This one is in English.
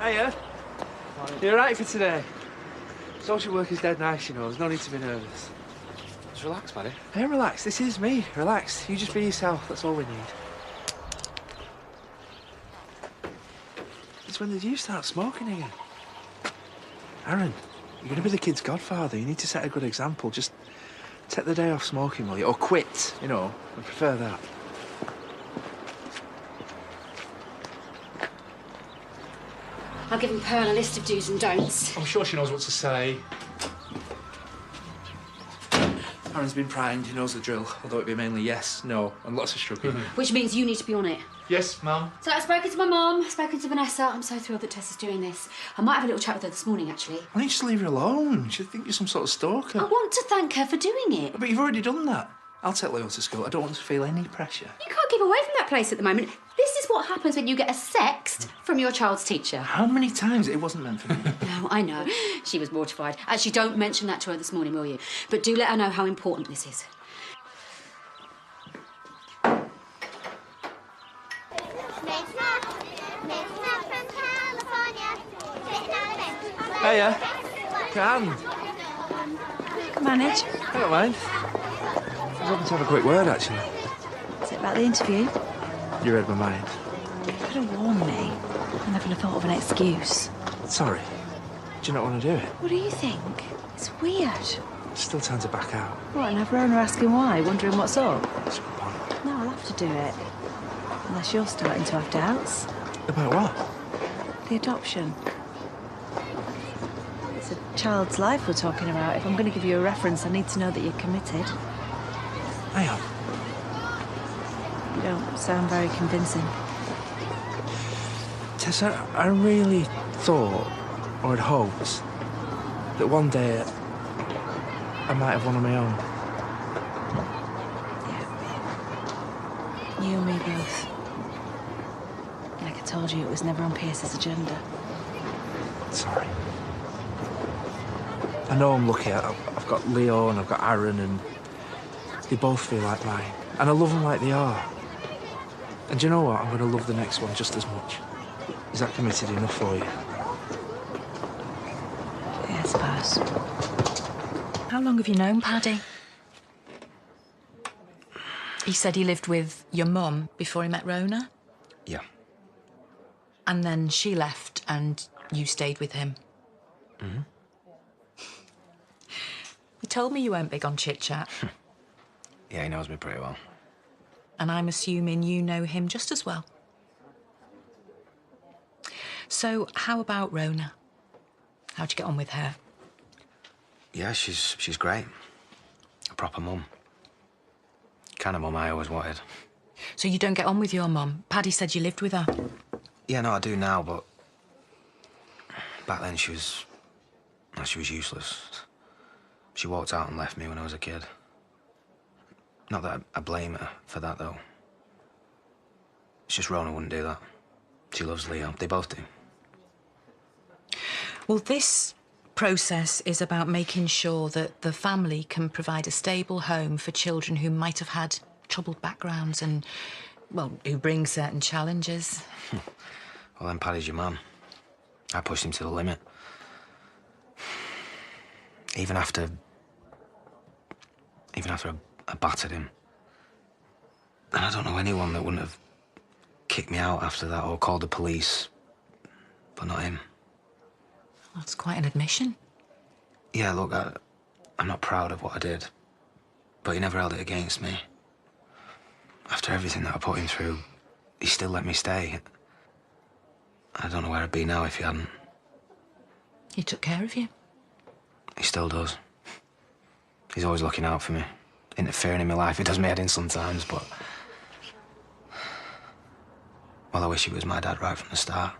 Hiya. You all right for today? Social work is dead nice, you know. There's no need to be nervous. Just relax, buddy. Hey, relax. This is me. Relax. You just be yourself. That's all we need. It's when did you start smoking again? Aaron, you're going to be the kid's godfather. You need to set a good example. Just take the day off smoking, will you? Or quit, you know. I prefer that. I've given Pearl a list of do's and don'ts. I'm sure she knows what to say. Aaron's been primed. He knows the drill. Although it'd be mainly yes, no, and lots of shrugging. Which means you need to be on it. Yes, Mum. So I've spoken to my mum, spoken to Vanessa. I'm so thrilled that Tess is doing this. I might have a little chat with her this morning, actually. Why don't you just leave her alone? She'll think you're some sort of stalker. I want to thank her for doing it. But you've already done that. I'll take Leo to school. I don't want to feel any pressure. You can't keep away from that place at the moment. This is what happens when you get a sext from your child's teacher. How many times? It wasn't meant for me. No, I know. She was mortified. Actually, don't mention that to her this morning, will you? But do let her know how important this is. Hiya. Can. Can manage. I don't mind. I was hoping to have a quick word, actually. Is it about the interview? You read my mind. You could have warned me. I never would have thought of an excuse. Sorry. Do you not want to do it? What do you think? It's weird. Still time to back out. What, and have Rona asking why, wondering what's up? That's a good point. No, I'll have to do it. Unless you're starting to have doubts. About what? The adoption. It's a child's life we're talking about. If I'm going to give you a reference, I need to know that you're committed. I am. You don't sound very convincing. Tessa, I really thought, or had hoped, that one day I might have one on my own. Yeah. You and me both. Like I told you, it was never on Pierce's agenda. Sorry. I know I'm lucky. I've got Leo and I've got Aaron, and they both feel like mine. And I love them like they are. And do you know what? I'm going to love the next one just as much. Is that committed enough for you? Yeah, I suppose. How long have you known Paddy? He said he lived with your mum before he met Rona? Yeah. And then she left and you stayed with him? Mm-hmm. You told me you weren't big on chit-chat. Yeah, he knows me pretty well. And I'm assuming you know him just as well. So, how about Rona? How'd you get on with her? Yeah, she's great. A proper mum. Kind of mum I always wanted. So you don't get on with your mum? Paddy said you lived with her. Yeah, no, I do now, but back then she was useless. She walked out and left me when I was a kid. Not that I blame her for that, though. It's just Rona wouldn't do that. She loves Leo. They both do. Well, this process is about making sure that the family can provide a stable home for children who might have had troubled backgrounds and, well, who bring certain challenges. Well, then Paddy's your man. I pushed him to the limit. Even after I battered him. And I don't know anyone that wouldn't have kicked me out after that or called the police. But not him. That's quite an admission. Yeah, look, I'm not proud of what I did. But he never held it against me. After everything that I put him through, he still let me stay. I don't know where I'd be now if he hadn't. He took care of you. He still does. He's always looking out for me, interfering in my life. It does me head in sometimes, but... Well, I wish he was my dad right from the start.